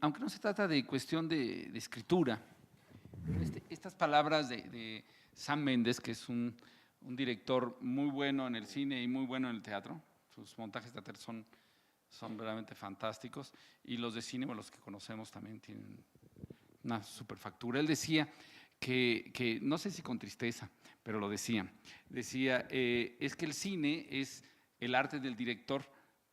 Aunque no se trata de cuestión de escritura, estas palabras de Sam Mendes, que es un director muy bueno en el cine y muy bueno en el teatro, sus montajes de teatro son verdaderamente fantásticos, y los de cine, bueno, los que conocemos también tienen una superfactura. Él decía que, no sé si con tristeza, pero lo decía, es que el cine es el arte del director,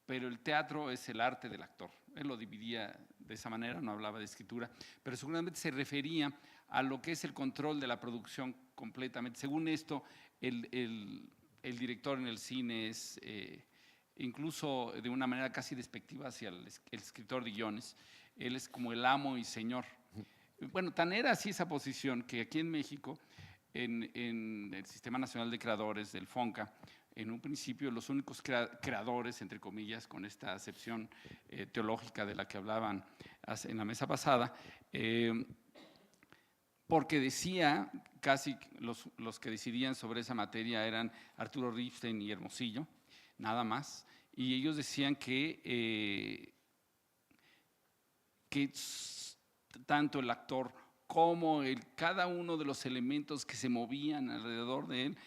pero el teatro es el arte del actor. Él lo dividía de esa manera, no hablaba de escritura, pero seguramente se refería a lo que es el control de la producción completamente. Según esto, el director en el cine es, incluso de una manera casi despectiva hacia el escritor de guiones, él es como el amo y señor. Bueno, tan era así esa posición que aquí en México, en el Sistema Nacional de Creadores del FONCA, en un principio los únicos creadores, entre comillas, con esta acepción teológica de la que hablaban en la mesa pasada, porque decía, casi los que decidían sobre esa materia eran Arturo Ripstein y Hermosillo, nada más, y ellos decían que tanto el actor como cada uno de los elementos que se movían alrededor de él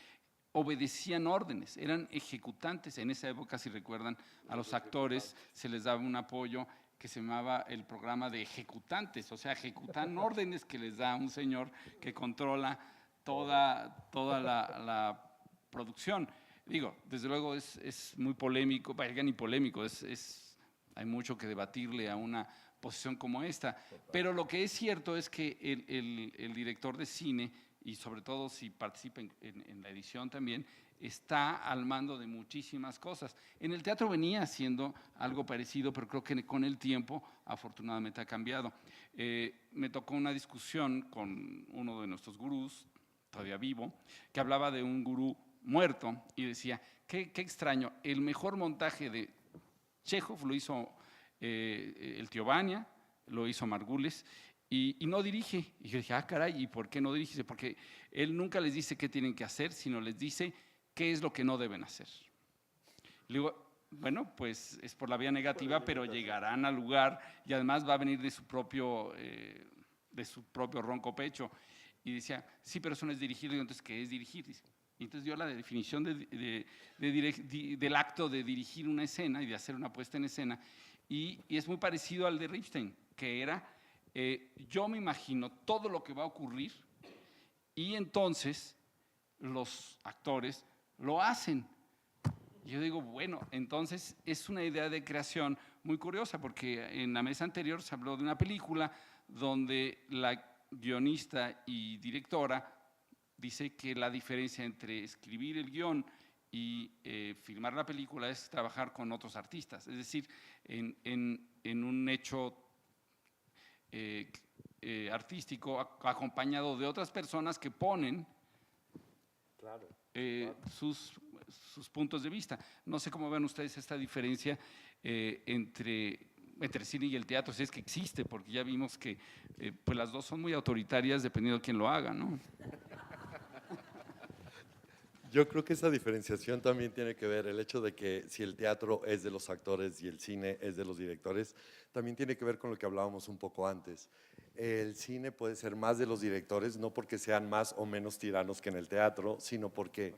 obedecían órdenes, eran ejecutantes. En esa época, si recuerdan, a los actores se les daba un apoyo que se llamaba el programa de ejecutantes, o sea, ejecutan órdenes que les da un señor que controla toda la producción. Digo, desde luego es muy polémico, vaya, ni polémico, hay mucho que debatirle a una posición como esta, pero lo que es cierto es que el director de cine, y sobre todo si participa en la edición también, está al mando de muchísimas cosas. En el teatro venía haciendo algo parecido, pero creo que con el tiempo afortunadamente ha cambiado. Me tocó una discusión con uno de nuestros gurús, todavía vivo, que hablaba de un gurú muerto y decía, qué extraño, el mejor montaje de Chekhov lo hizo el tío Vania, lo hizo Margules, y no dirige. Y yo dije, caray, ¿y por qué no dirige? Porque él nunca les dice qué tienen que hacer, sino les dice qué es lo que no deben hacer. Le digo, bueno, pues es por la vía negativa, pero llegarán al lugar y además va a venir de su propio ronco pecho. Y decía, sí, pero eso no es dirigir. Digo, entonces, ¿qué es dirigir? Dice, y entonces dio la definición del acto de dirigir una escena y de hacer una puesta en escena. Y es muy parecido al de Ripstein, que era, yo me imagino todo lo que va a ocurrir y entonces los actores lo hacen. Yo digo, bueno, entonces es una idea de creación muy curiosa, porque en la mesa anterior se habló de una película donde la guionista y directora dice que la diferencia entre escribir el guión y filmar la película es trabajar con otros artistas, es decir, en un hecho artístico acompañado de otras personas que ponen Claro, sus puntos de vista. No sé cómo ven ustedes esta diferencia entre el cine y el teatro, si es que existe, porque ya vimos que pues las dos son muy autoritarias dependiendo de quién lo haga, ¿no? yo creo que esa diferenciación también tiene que ver el hecho de que si el teatro es de los actores y el cine es de los directores, también tiene que ver con lo que hablábamos un poco antes. El cine puede ser más de los directores, no porque sean más o menos tiranos que en el teatro, sino porque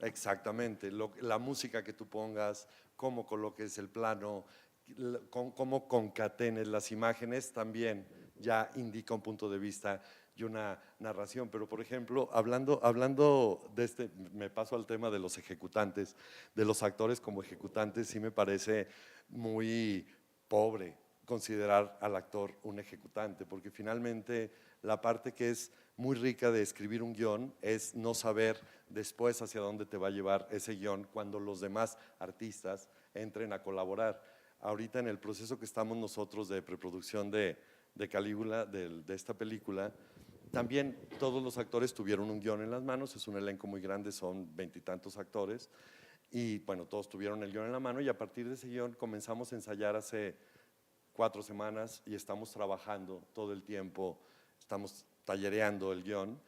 exactamente, la música que tú pongas, cómo coloques el plano, cómo concatenes las imágenes, también ya indica un punto de vista y una narración. Pero, por ejemplo, hablando de me paso al tema de los ejecutantes, de los actores como ejecutantes, sí me parece muy pobre considerar al actor un ejecutante, porque finalmente la parte que es muy rica de escribir un guión es no saber después hacia dónde te va a llevar ese guión cuando los demás artistas entren a colaborar. Ahorita en el proceso que estamos nosotros de preproducción de Calígula, de esta película, también todos los actores tuvieron un guión en las manos, es un elenco muy grande, son 20 y tantos actores, y bueno, todos tuvieron el guión en la mano y a partir de ese guión comenzamos a ensayar hace 4 semanas y estamos trabajando todo el tiempo, estamos tallereando el guión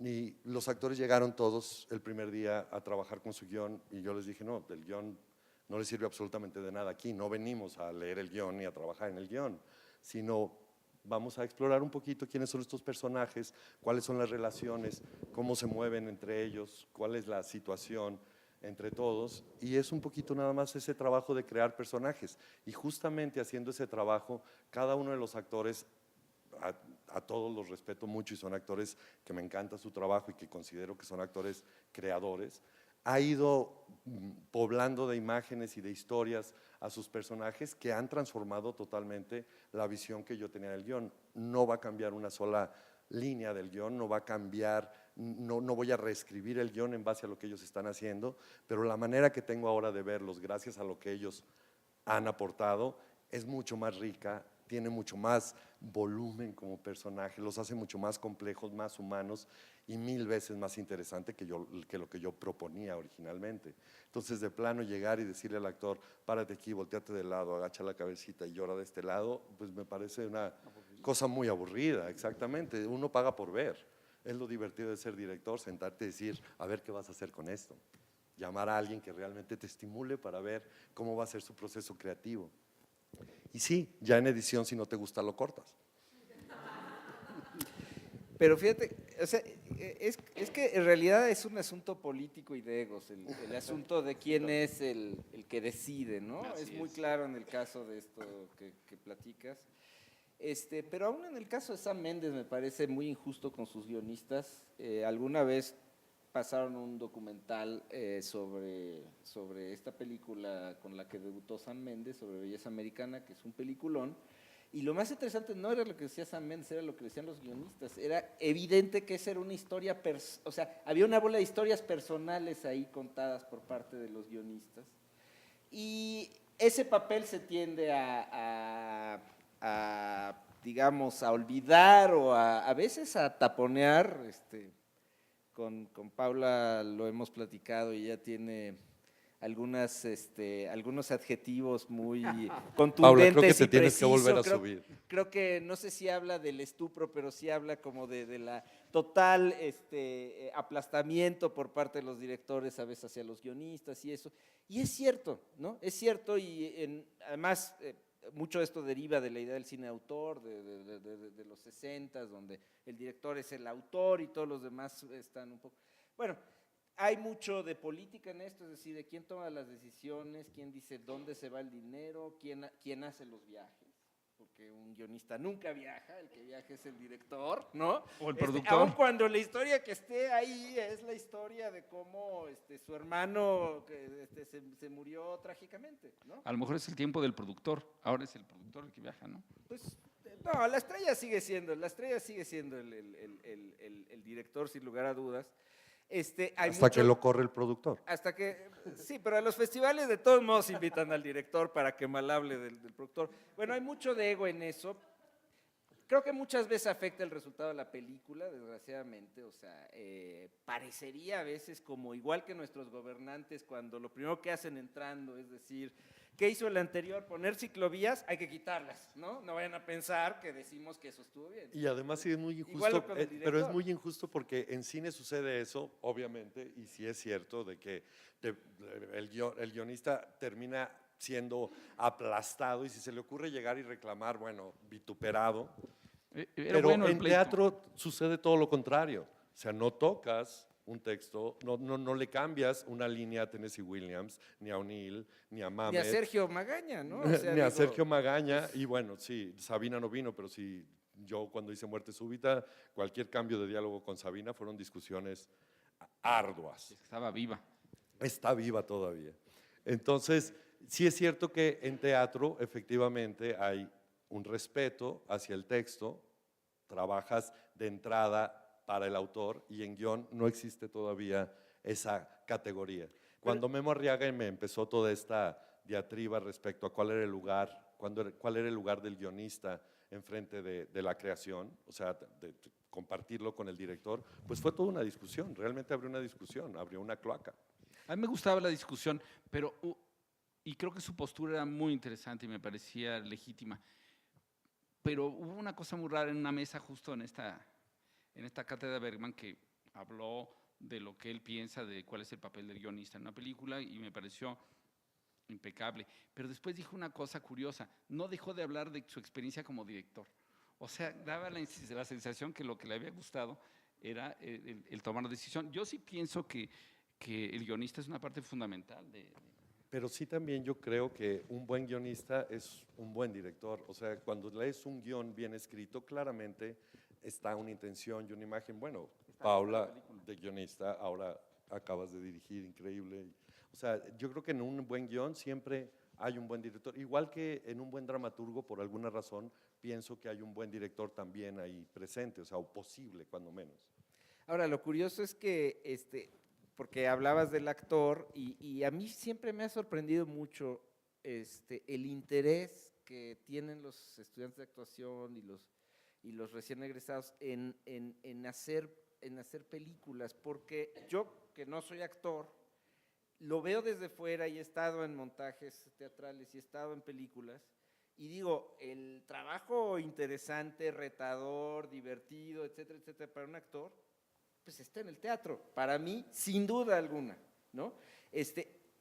y los actores llegaron todos el primer día a trabajar con su guión y yo les dije, no, el guión no les sirve absolutamente de nada aquí, no venimos a leer el guión ni a trabajar en el guión, sino vamos a explorar un poquito quiénes son estos personajes, cuáles son las relaciones, cómo se mueven entre ellos, cuál es la situación entre todos, y es un poquito nada más ese trabajo de crear personajes. Y justamente haciendo ese trabajo, cada uno de los actores, a todos los respeto mucho y son actores que me encanta su trabajo y que considero que son actores creadores, ha ido poblando de imágenes y de historias a sus personajes que han transformado totalmente la visión que yo tenía del guión. No va a cambiar una sola línea del guión, no va a cambiar, no voy a reescribir el guión en base a lo que ellos están haciendo, pero la manera que tengo ahora de verlos, gracias a lo que ellos han aportado, es mucho más rica, tiene mucho más volumen como personaje, los hace mucho más complejos, más humanos y 1000 veces más interesante que lo que yo proponía originalmente. Entonces, de plano llegar y decirle al actor, párate aquí, volteate de lado, agacha la cabecita y llora de este lado, pues me parece una cosa muy aburrida, exactamente. Uno paga por ver. Es lo divertido de ser director, sentarte y decir, a ver qué vas a hacer con esto. Llamar a alguien que realmente te estimule para ver cómo va a ser su proceso creativo. Y sí, ya en edición, si no te gusta, lo cortas. Pero fíjate, o sea, es que en realidad es un asunto político y de egos, el asunto de quién es el que decide, ¿no? Así Es muy es. claro en el caso de esto que platicas. Pero aún en el caso de Sam Mendes me parece muy injusto con sus guionistas. Alguna vez pasaron un documental sobre esta película con la que debutó Sam Mendes, sobre Belleza Americana, que es un peliculón. Y lo más interesante no era lo que decía Sam Mendes, era lo que decían los guionistas. Era evidente que esa era una historia, o sea, había una bola de historias personales ahí contadas por parte de los guionistas. Y ese papel se tiende digamos, a olvidar o a veces a taponear. Con Paula lo hemos platicado y ella tiene algunos adjetivos muy contundentes. Paula, creo que te y tienes que volver a creo, subir. Creo que no sé si habla del estupro, pero sí habla como de la total aplastamiento por parte de los directores a veces hacia los guionistas y eso. Y es cierto, ¿no? Es cierto y además mucho de esto deriva de la idea del cine de autor, de los 60, donde el director es el autor y todos los demás están un poco… Bueno, hay mucho de política en esto, es decir, de quién toma las decisiones, quién dice dónde se va el dinero, quién hace los viajes, porque un guionista nunca viaja, el que viaja es el director, ¿no? O el productor. Aun cuando la historia que esté ahí es la historia de cómo su hermano se murió trágicamente, ¿no? A lo mejor es el tiempo del productor, ahora es el productor el que viaja, ¿no? Pues no, la estrella sigue siendo el director sin lugar a dudas. Hasta que lo corre el productor. Sí, pero a los festivales de todos modos invitan al director para que mal hable del productor. Bueno, hay mucho de ego en eso. Creo que muchas veces afecta el resultado de la película, desgraciadamente. O sea, parecería a veces como igual que nuestros gobernantes cuando lo primero que hacen entrando es decir, ¿qué hizo el anterior? Poner ciclovías, hay que quitarlas, ¿no? No vayan a pensar que decimos que eso estuvo bien. Y además sí es muy Igual injusto, con el pero es director. muy injusto porque en cine sucede eso, obviamente, y sí es cierto de que el guionista termina siendo aplastado y si se le ocurre llegar y reclamar, bueno, vituperado. Era Pero bueno el en pleito. teatro sucede todo lo contrario. O sea, no tocas un texto, no le cambias una línea a Tennessee Williams, ni a O'Neill, ni a Mamet. Ni a Sergio Magaña, ¿no? Ni a Sergio Magaña. Y bueno, sí, Sabina no vino, pero sí, yo cuando hice Muerte Súbita, cualquier cambio de diálogo con Sabina fueron discusiones arduas. Estaba viva. Está viva todavía. Entonces, sí es cierto que en teatro efectivamente hay un respeto hacia el texto, trabajas de entrada para el autor y en guión no existe todavía esa categoría. Cuando Memo Arriaga me empezó toda esta diatriba respecto a cuál era el lugar, cuál era el lugar del guionista enfrente de la creación, o sea, de compartirlo con el director, pues fue toda una discusión, realmente abrió una discusión, abrió una cloaca. A mí me gustaba la discusión, pero, y creo que su postura era muy interesante y me parecía legítima. Pero hubo una cosa muy rara en una mesa justo en esta cátedra Bergman que habló de lo que él piensa de cuál es el papel del guionista en una película y me pareció impecable. Pero después dijo una cosa curiosa, no dejó de hablar de su experiencia como director. O sea, daba la sensación que lo que le había gustado era el tomar la decisión. Yo sí pienso que el guionista es una parte fundamental Pero sí también yo creo que un buen guionista es un buen director. O sea, cuando lees un guión bien escrito, claramente está una intención y una imagen. Bueno, Paula, de guionista, ahora acabas de dirigir, increíble. O sea, yo creo que en un buen guión siempre hay un buen director. Igual que en un buen dramaturgo, por alguna razón, pienso que hay un buen director también ahí presente, o sea, o posible, cuando menos. Ahora, lo curioso es que, porque hablabas del actor y a mí siempre me ha sorprendido mucho el interés que tienen los estudiantes de actuación y los recién egresados en hacer películas, porque yo, que no soy actor, lo veo desde fuera y he estado en montajes teatrales y he estado en películas y digo, el trabajo interesante, retador, divertido, etcétera, etcétera, para un actor, pues está en el teatro, para mí, sin duda alguna, ¿no?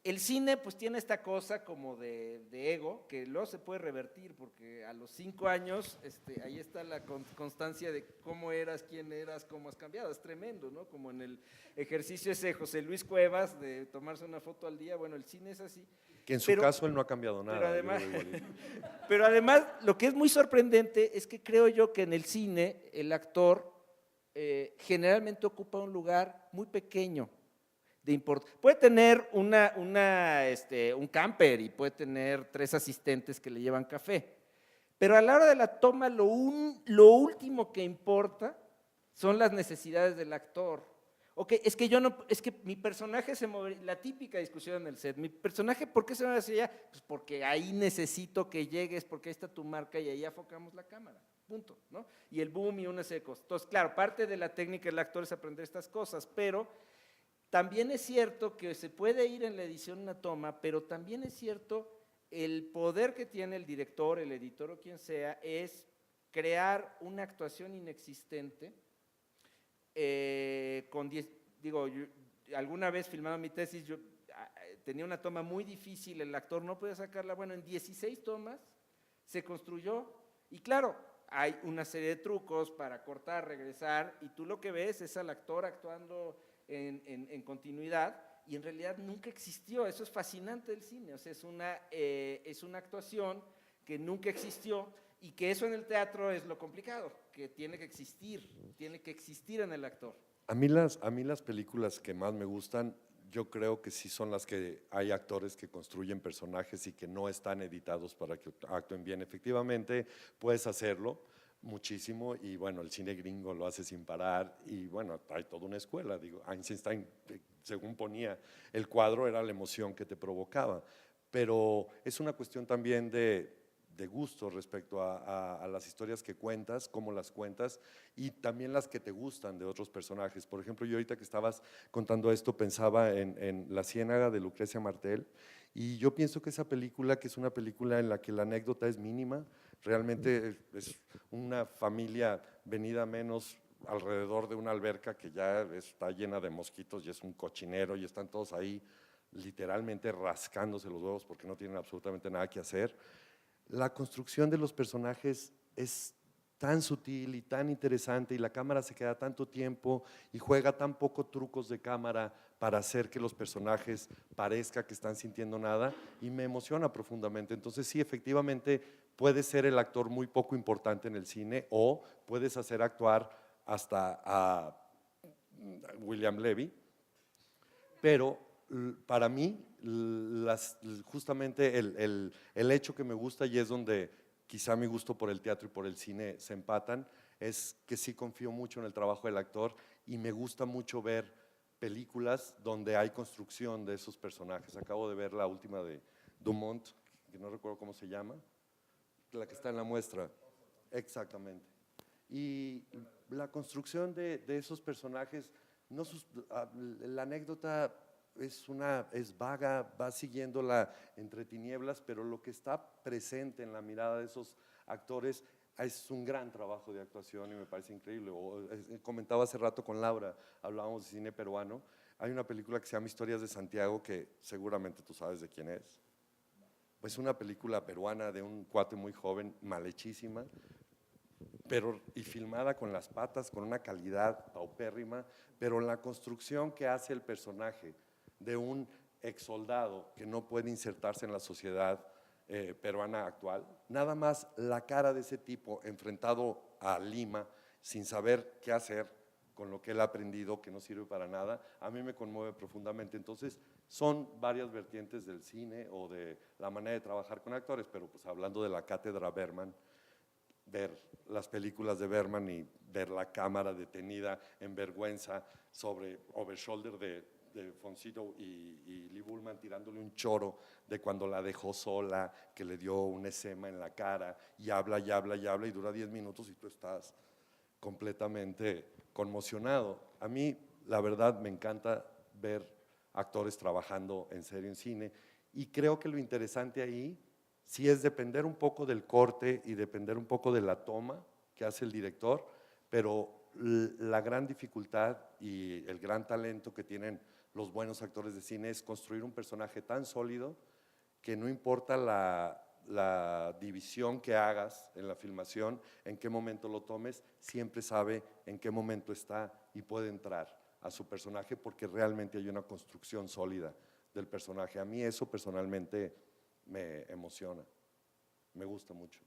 El cine pues tiene esta cosa como de ego, que luego se puede revertir, porque a los 5 años ahí está la constancia de cómo eras, quién eras, cómo has cambiado, es tremendo, ¿no? Como en el ejercicio ese de José Luis Cuevas, de tomarse una foto al día, bueno, el cine es así. Que en su caso él no ha cambiado nada. Pero además, lo que es muy sorprendente es que creo yo que en el cine el actor generalmente ocupa un lugar muy pequeño de puede tener un camper y puede tener 3 asistentes que le llevan café, pero a la hora de la toma lo último que importa son las necesidades del actor. Ok, es que mi personaje se mueve, la típica discusión en el set, mi personaje, ¿por qué se mueve hacia allá? Pues porque ahí necesito que llegues, porque ahí está tu marca y ahí enfocamos la cámara, punto, ¿no? Y el boom y una serie de cosas. Entonces, claro, parte de la técnica del actor es aprender estas cosas, pero también es cierto que se puede ir en la edición una toma, pero también es cierto el poder que tiene el director, el editor o quien sea, es crear una actuación inexistente. Alguna vez filmando mi tesis, yo tenía una toma muy difícil, el actor no podía sacarla, bueno, en 16 tomas se construyó, y claro, hay una serie de trucos para cortar, regresar, y tú lo que ves es al actor actuando en continuidad, y en realidad nunca existió. Eso es fascinante del cine, o sea, es una actuación que nunca existió, y que eso en el teatro es lo complicado, que tiene que existir en el actor. A mí las películas que más me gustan, yo creo que sí son las que hay actores que construyen personajes y que no están editados para que actúen bien. Efectivamente, puedes hacerlo muchísimo y bueno, el cine gringo lo hace sin parar y bueno, hay toda una escuela. Digo, Einstein, según ponía el cuadro, era la emoción que te provocaba, pero es una cuestión también de gusto respecto a las historias que cuentas, cómo las cuentas y también las que te gustan de otros personajes. Por ejemplo, yo ahorita que estabas contando esto pensaba en La Ciénaga de Lucrecia Martel y yo pienso que esa película, que es una película en la que la anécdota es mínima, realmente es una familia venida menos alrededor de una alberca que ya está llena de mosquitos y es un cochinero y están todos ahí literalmente rascándose los huevos porque no tienen absolutamente nada que hacer. La construcción de los personajes es tan sutil y tan interesante y la cámara se queda tanto tiempo y juega tan poco trucos de cámara para hacer que los personajes parezca que están sintiendo nada y me emociona profundamente. Entonces sí, efectivamente puedes ser el actor muy poco importante en el cine o puedes hacer actuar hasta a William Levy, pero para mí justamente el hecho que me gusta y es donde quizá mi gusto por el teatro y por el cine se empatan, es que sí confío mucho en el trabajo del actor y me gusta mucho ver películas donde hay construcción de esos personajes. Acabo de ver la última de Dumont, que no recuerdo cómo se llama, la que está en la muestra. Exactamente. Y la construcción de esos personajes, la anécdota es vaga, va siguiéndola entre tinieblas, pero lo que está presente en la mirada de esos actores es un gran trabajo de actuación y me parece increíble. Comentaba hace rato con Laura, hablábamos de cine peruano, hay una película que se llama Historias de Santiago que seguramente tú sabes de quién es. pues una película peruana de un cuate muy joven, mal hechísima, pero y filmada con las patas, con una calidad paupérrima, pero en la construcción que hace el personaje de un ex soldado que no puede insertarse en la sociedad peruana actual, nada más la cara de ese tipo enfrentado a Lima sin saber qué hacer con lo que él ha aprendido, que no sirve para nada, a mí me conmueve profundamente. Entonces, son varias vertientes del cine o de la manera de trabajar con actores, pero pues hablando de la cátedra Berman, ver las películas de Berman y ver la cámara detenida en vergüenza sobre Overshoulder de Foncito y Lee Bullman tirándole un choro de cuando la dejó sola, que le dio un esema en la cara y habla y habla y habla y dura 10 minutos y tú estás completamente conmocionado. A mí, la verdad, me encanta ver actores trabajando en serio en cine y creo que lo interesante ahí sí es depender un poco del corte y depender un poco de la toma que hace el director, pero la gran dificultad y el gran talento que tienen los buenos actores de cine es construir un personaje tan sólido que no importa la división que hagas en la filmación, en qué momento lo tomes, siempre sabe en qué momento está y puede entrar a su personaje porque realmente hay una construcción sólida del personaje. A mí eso personalmente me emociona, me gusta mucho.